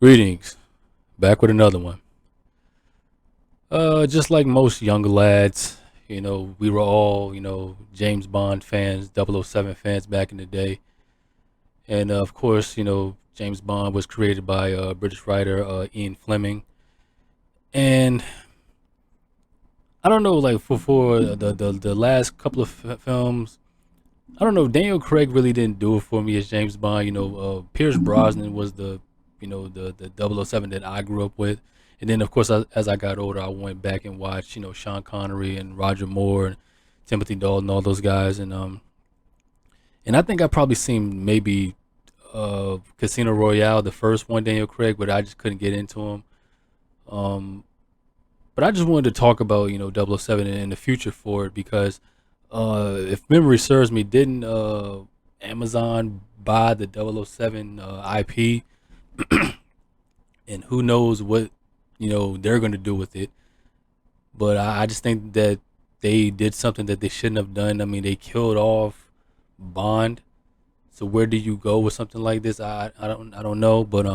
Greetings. Back with another one. Just like most younger lads, we were all, James Bond fans, 007 fans back in the day. And of course, James Bond was created by British writer Ian Fleming. And I don't know, like for the last couple of films, I don't know, Daniel Craig really didn't do it for me as James Bond. Pierce Brosnan was the 007 that I grew up with. And then, of course, as I got older, I went back and watched, Sean Connery and Roger Moore and Timothy Dalton, all those guys. And I think I probably seen maybe Casino Royale, the first one, Daniel Craig, but I just couldn't get into him. Um, but I just wanted to talk about, double oh 007 and the future for it because if memory serves me, didn't Amazon buy the 007 IP? And who knows what they're going to do with it. But I just think that they did something that they shouldn't have done. I mean, they killed off Bond. So where do you go with something like this? I don't know. But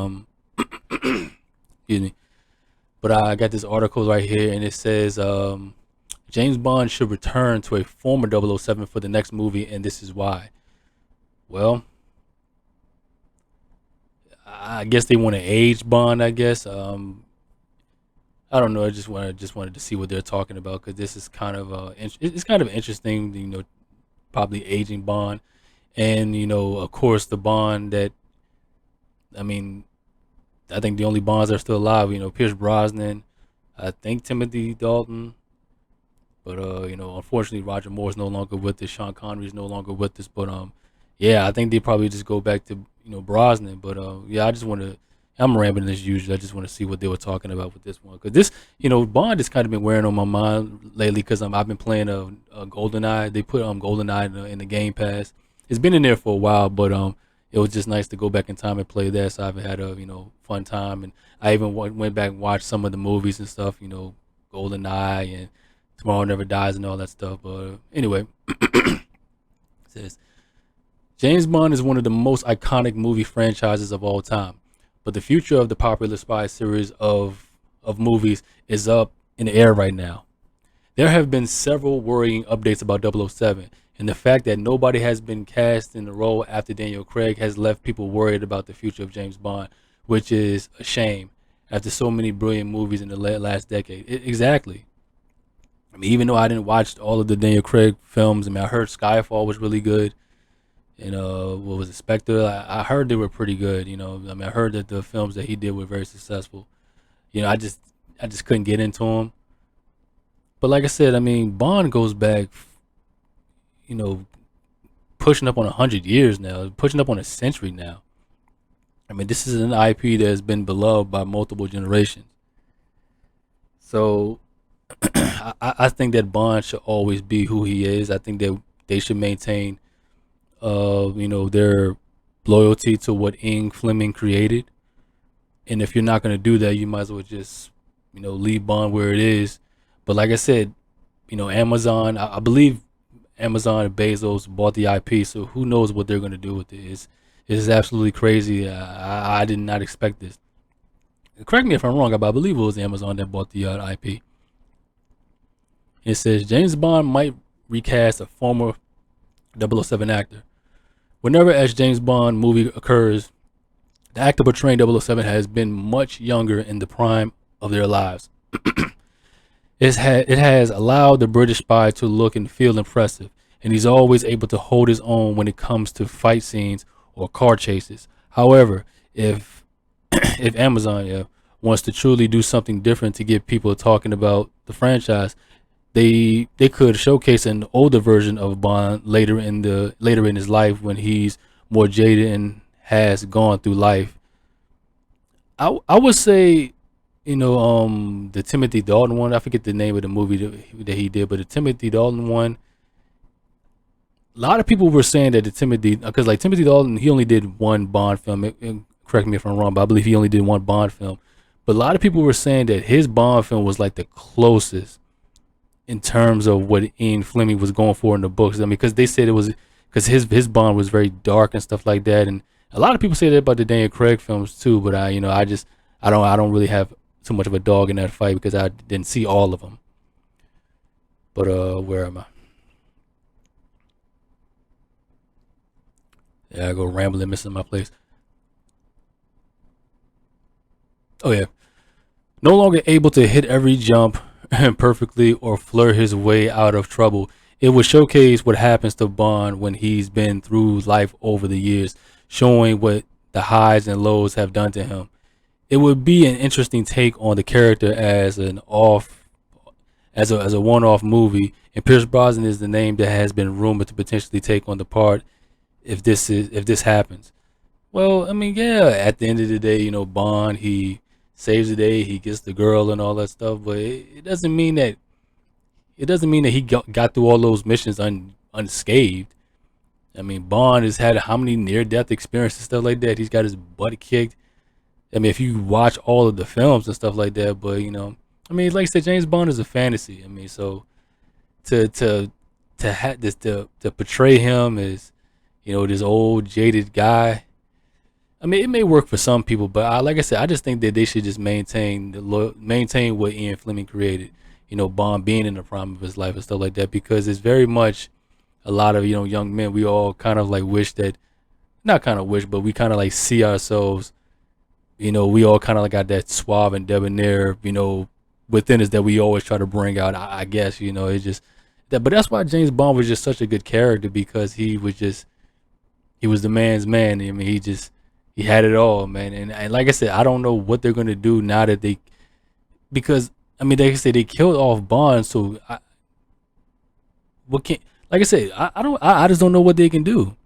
excuse me. But I got this article right here, and it says James Bond should return to a former 007 for the next movie, and this is why. Well, I guess they want to age Bond. I guess. I don't know. I just wanted to see what they're talking about because this is kind of it's kind of interesting. Probably aging Bond, and of course, the Bond that I mean, I think the only Bonds that are still alive. Pierce Brosnan, I think Timothy Dalton, but unfortunately, Roger Moore is no longer with us. Sean Connery is no longer with us. But yeah, I think they probably just go back to Brosnan. But yeah, I just want to. I'm rambling as usual. I just want to see what they were talking about with this one because this, Bond has kind of been wearing on my mind lately because I've been playing a GoldenEye. They put GoldenEye in the Game Pass. It's been in there for a while, but it was just nice to go back in time and play that. So I've had a fun time, and I even went back and watched some of the movies and stuff. GoldenEye and Tomorrow Never Dies and all that stuff. But anyway, it says James Bond is one of the most iconic movie franchises of all time, but the future of the popular spy series of movies is up in the air right now. There have been several worrying updates about 007, and the fact that nobody has been cast in the role after Daniel Craig has left people worried about the future of James Bond, which is a shame after so many brilliant movies in the last decade. Exactly. I mean, even though I didn't watch all of the Daniel Craig films, I mean, I heard Skyfall was really good. And what was it, Spectre? I heard they were pretty good. I mean, I heard that the films that he did were very successful. I just couldn't get into them. But like I said, I mean, Bond goes back, you know, pushing up on 100 years now, pushing up on a century now. I mean, this is an IP that has been beloved by multiple generations. So I think that Bond should always be who he is. I think that they should maintain, their loyalty to what Ing Fleming created. And if you're not going to do that, you might as well just, leave Bond where it is. But like I said, Amazon, I believe Amazon and Bezos bought the IP, so who knows what they're going to do with it. It's absolutely crazy. I did not expect this. Correct me if I'm wrong, but I believe it was Amazon that bought the IP. It says James Bond might recast a former 007 actor. Whenever a James Bond movie occurs, the actor portraying 007 has been much younger in the prime of their lives. It has allowed the British spy to look and feel impressive, and he's always able to hold his own when it comes to fight scenes or car chases. However, if if Amazon, yeah, wants to truly do something different to get people talking about the franchise, they could showcase an older version of Bond later in his life when he's more jaded and has gone through life. I would say, the Timothy Dalton one. I forget the name of the movie that he did, but the Timothy Dalton one. A lot of people were saying that the Timothy, because like Timothy Dalton, he only did one Bond film. Correct me if I'm wrong, but I believe he only did one Bond film. But a lot of people were saying that his Bond film was like the closest in terms of what Ian Fleming was going for in the books. I mean, because they said it was because his Bond was very dark and stuff like that. And a lot of people say that about the Daniel Craig films too. But I I don't really have too much of a dog in that fight because I didn't see all of them. But where am I? Yeah, I go rambling, missing my place. Oh yeah, no longer able to hit every jump perfectly or flirt his way out of trouble. It would showcase what happens to Bond when he's been through life over the years, showing what the highs and lows have done to him. It would be an interesting take on the character as an off as a one-off movie, and Pierce Brosnan is the name that has been rumored to potentially take on the part if this happens. Well, I mean, yeah, at the end of the day, Bond, he saves the day, he gets the girl and all that stuff, but it doesn't mean that he got through all those missions unscathed. I mean, Bond has had how many near-death experiences and stuff like that. He's got his butt kicked. I mean, if you watch all of the films and stuff like that, but I mean, like I said, James Bond is a fantasy. I mean, so to to to have this to portray him as this old jaded guy. I mean, it may work for some people, but like I said, I just think that they should just maintain what Ian Fleming created. Bond being in the prime of his life and stuff like that, because it's very much a lot of young men. We all kind of like wish that, not kind of wish, but we kind of like see ourselves. We all kind of like got that suave and debonair, within us that we always try to bring out. I guess it's just that, but that's why James Bond was just such a good character because he was the man's man. I mean, he had it all, man. And like I said, I don't know what they're gonna do now that because I mean, like I said, they killed off Bond. So what can like I said, I just don't know what they can do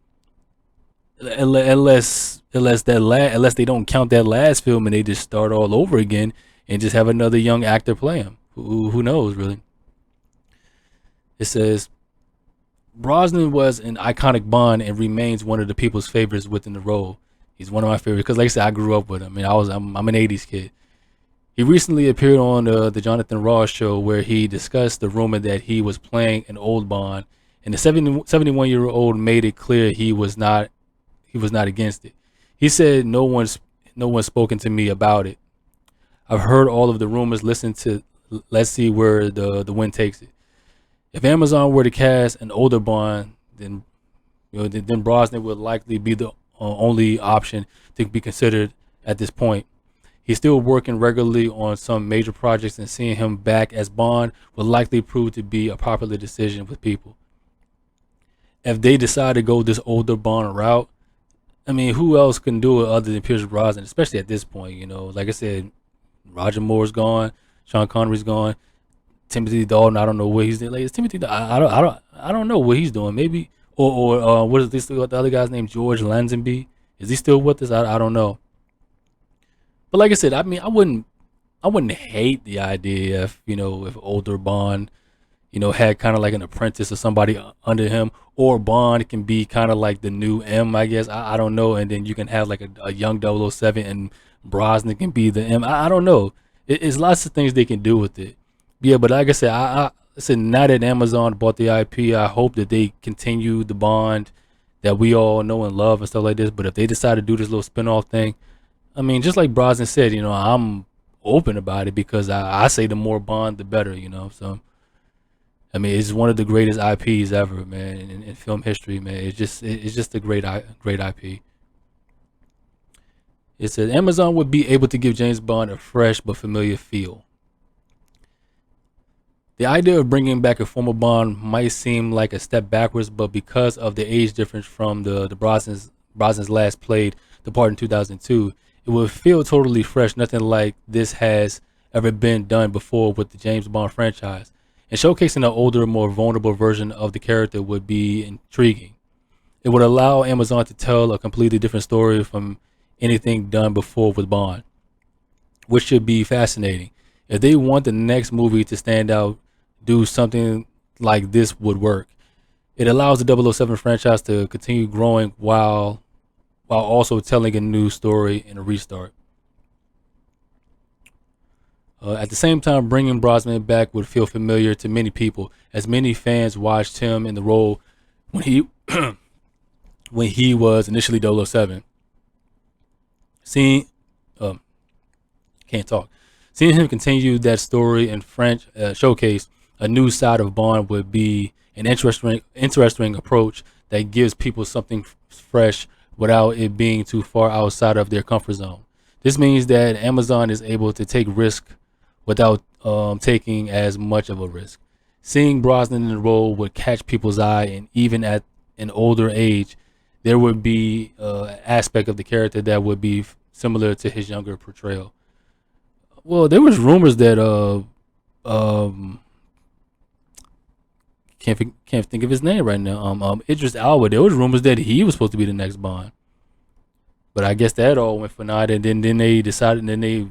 unless they don't count that last film and they just start all over again and just have another young actor play him. Who knows really? It says Brosnan was an iconic Bond and remains one of the people's favorites within the role. He's one of my favorites because, like I said, I grew up with him. I mean, I'm an '80s kid. He recently appeared on the Jonathan Ross show where he discussed the rumor that he was playing an old Bond, and the 71-year-old made it clear he was not against it. He said no one's spoken to me about it. I've heard all of the rumors. Let's see where the wind takes it. If Amazon were to cast an older Bond, then Brosnan would likely be the only option to be considered at this point. He's still working regularly on some major projects, and seeing him back as Bond will likely prove to be a popular decision with people. If they decide to go this older Bond route, I mean, who else can do it other than Pierce Brosnan, especially at this point? Like I said, Roger Moore's gone, Sean Connery's gone, Timothy Dalton. I don't know what he's doing. Like, is Timothy? I don't know what he's doing. Maybe or what is this? The other guy's name, George Lazenby. Is he still with us? I don't know. But like I said, I mean, I wouldn't hate the idea if if older Bond had kind of like an apprentice or somebody under him, or Bond can be kind of like the new M, I guess. I don't know, and then you can have like a young 007 and Brosnan can be the M. I don't know. It's lots of things they can do with it. Yeah, but like I said, I said now that Amazon bought the IP, I hope that they continue the Bond that we all know and love and stuff like this. But if they decide to do this little spin-off thing, I mean, just like Brosnan said, I'm open about it because I say the more Bond, the better, So, I mean, it's one of the greatest IPs ever, man, in film history, man. It's just a great IP. It says Amazon would be able to give James Bond a fresh but familiar feel. The idea of bringing back a former Bond might seem like a step backwards, but because of the age difference from the Brosnan's last played the part in 2002, it would feel totally fresh. Nothing like this has ever been done before with the James Bond franchise. And showcasing an older, more vulnerable version of the character would be intriguing. It would allow Amazon to tell a completely different story from anything done before with Bond, which should be fascinating. If they want the next movie to stand out, do something like this would work. It allows the 007 franchise to continue growing while also telling a new story and a restart. At the same time, bringing Brosnan back would feel familiar to many people, as many fans watched him in the role when he when he was initially 007. Seeing Can't talk. Seeing him continue that story in French showcase a new side of Bond would be an interesting approach that gives people something fresh without it being too far outside of their comfort zone. This means that Amazon is able to take risk without taking as much of a risk. Seeing Brosnan in the role would catch people's eye, and even at an older age, there would be aspect of the character that would be similar to his younger portrayal. Well, there was rumors that um can't think of his name right now. Idris Elba. There was rumors that he was supposed to be the next Bond, but I guess that all went for naught. And then they decided, and then they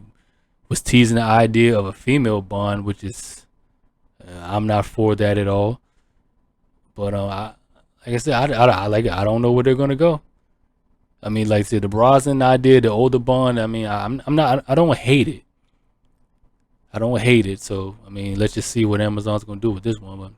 was teasing the idea of a female Bond, which is I'm not for that at all. But like I said, I don't know where they're gonna go. I mean, like I said, the Brosnan idea, the older Bond. I mean, I'm not. I don't hate it. I don't hate it. So I mean, let's just see what Amazon's gonna do with this one. But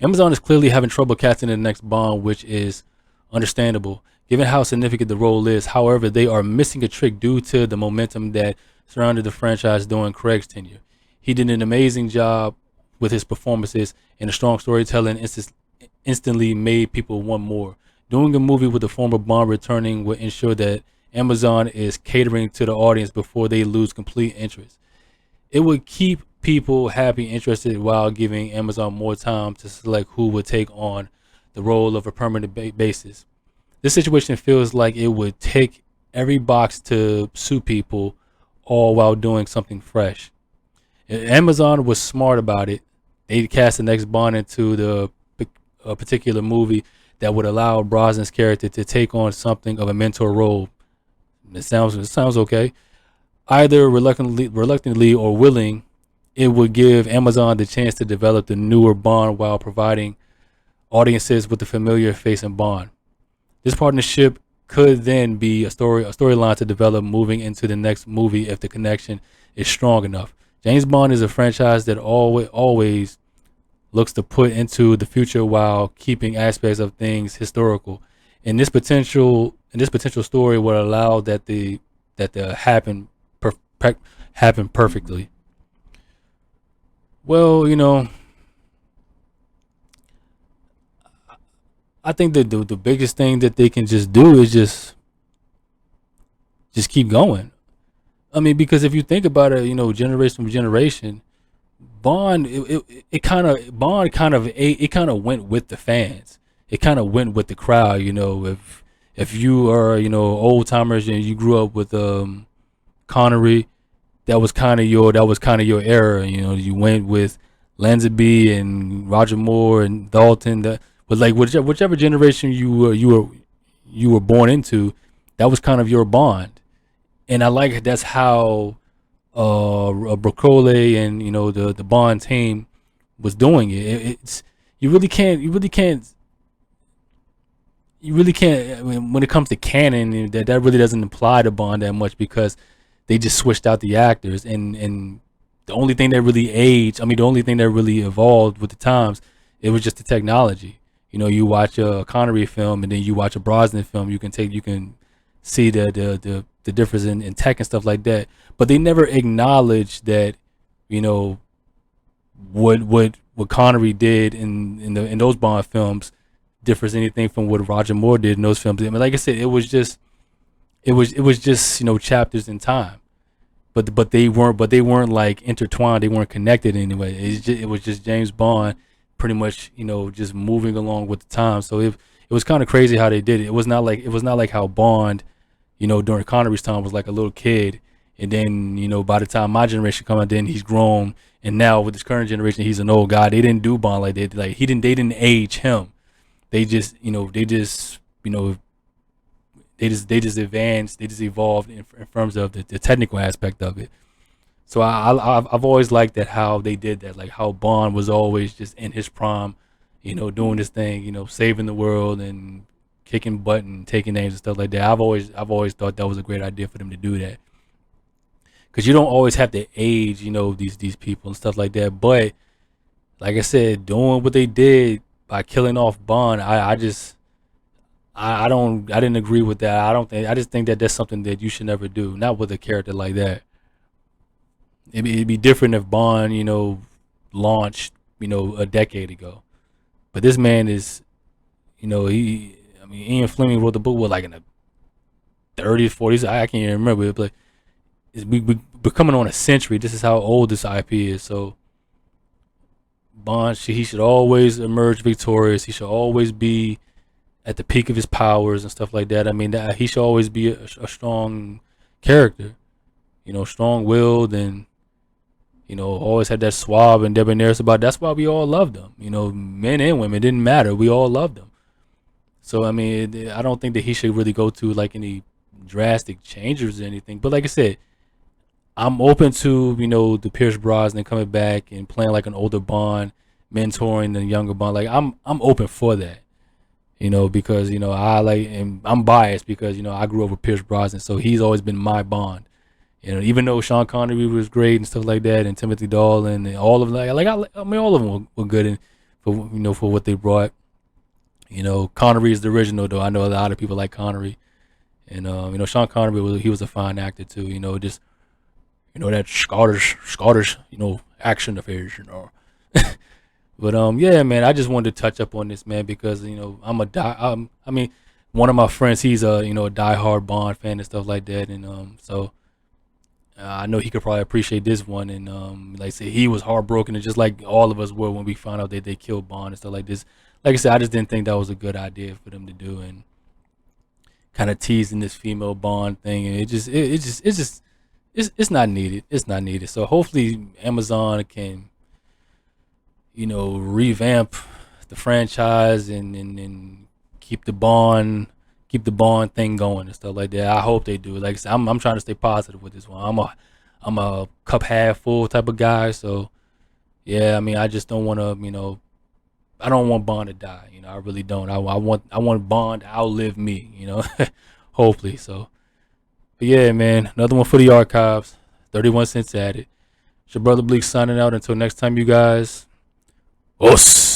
Amazon is clearly having trouble casting the next Bond, which is understandable given how significant the role is. However, they are missing a trick due to the momentum that surrounded the franchise during Craig's tenure. He did an amazing job with his performances, and the strong storytelling instantly made people want more. Doing a movie with a former Bond returning will ensure that Amazon is catering to the audience before they lose complete interest. It would keep people happy, interested, while giving Amazon more time to select who would take on the role of a permanent basis. This situation feels like it would tick every box to suit people, all while doing something fresh. Amazon was smart about it. They cast the next Bond into the a particular movie that would allow Brosnan's character to take on something of a mentor role. It sounds okay. Either reluctantly or willing, it would give Amazon the chance to develop the newer Bond while providing audiences with the familiar face in Bond. This partnership could then be a storyline to develop moving into the next movie if the connection is strong enough. James Bond is a franchise that always looks to put into the future while keeping aspects of things historical. And this potential story would allow that to happen perfectly. Well, I think that the biggest thing that they can just do is just keep going. I mean, because if you think about it, generation from generation, Bond kind of went with the fans. It kind of went with the crowd. If you are old timers and you grew up with Connery, that was kind of your era. You went with Lazenby and Roger Moore and Dalton. But like whichever generation you were born into, that was kind of your Bond. And I like that's how Broccoli and the Bond team was doing it. It's you really can't. I mean, when it comes to canon, that really doesn't apply to Bond that much because they just switched out the actors, and the only thing that really aged, I mean, the only thing that really evolved with the times, it was just the technology. You watch a Connery film and then you watch a Brosnan film, you can see the difference in tech and stuff like that. But they never acknowledged that, you know, what Connery did in those Bond films differs anything from what Roger Moore did in those films. I mean, like I said, it was just chapters in time, but they weren't like intertwined. They weren't connected anyway. It was just James Bond, pretty much just moving along with the time. So it was kind of crazy how they did it. It was not like how Bond, during Connery's time was like a little kid, and then by the time my generation come out, then he's grown, and now with this current generation, he's an old guy. They didn't do Bond like that. Like they didn't age him. They just advanced. They just evolved in terms of the technical aspect of it. So I've always liked that how they did that, like how Bond was always just in his prime, doing this thing, saving the world and kicking butt and taking names and stuff like that. I've always thought that was a great idea for them to do that, because you don't always have to age, these people and stuff like that. But like I said, doing what they did by killing off Bond, I didn't agree with that. I just think that that's something that you should never do, not with a character like that. it'd be different if Bond, launched, a decade ago. But this man is, I mean, Ian Fleming wrote the book, what, like in the 30s, 40s? I can't even remember. But we're coming on a century. This is how old this IP is. So Bond, he should always emerge victorious. He should always be at the peak of his powers and stuff like that. I mean, he should always be a strong character, strong-willed, and always had that suave and debonair about. That's why we all loved him. Men and women, it didn't matter. We all loved him. So I mean, I don't think that he should really go to like any drastic changes or anything. But like I said, I'm open to the Pierce Brosnan coming back and playing like an older Bond, mentoring the younger Bond. Like I'm open for that. Because I like, and I'm biased because I grew up with Pierce Brosnan, so he's always been my Bond. Even though Sean Connery was great and stuff like that, and Timothy Dalton and all of them, I mean, all of them were good and for what they brought. Connery is the original, though. I know a lot of people like Connery, and Sean Connery he was a fine actor too. Just that Scottish action affairs. But yeah, man, I just wanted to touch up on this, man, because I mean, one of my friends, he's a a diehard Bond fan and stuff like that, and so I know he could probably appreciate this one, and like I said, he was heartbroken, and just like all of us were when we found out that they killed Bond and stuff like this. Like I said, I just didn't think that was a good idea for them to do, and kind of teasing this female Bond thing, and it's not needed. It's not needed. So hopefully Amazon can revamp the franchise and keep the Bond thing going and stuff like that. I hope they do. Like I said, I'm trying to stay positive with this one. I'm a cup half full type of guy. So yeah, I mean, I just don't want to, I don't want Bond to die. I really don't. I want Bond to outlive me. Hopefully. So, but yeah, man, another one for the archives. 31 cents at it. It's your brother Bleak signing out. Until next time, you guys. Us.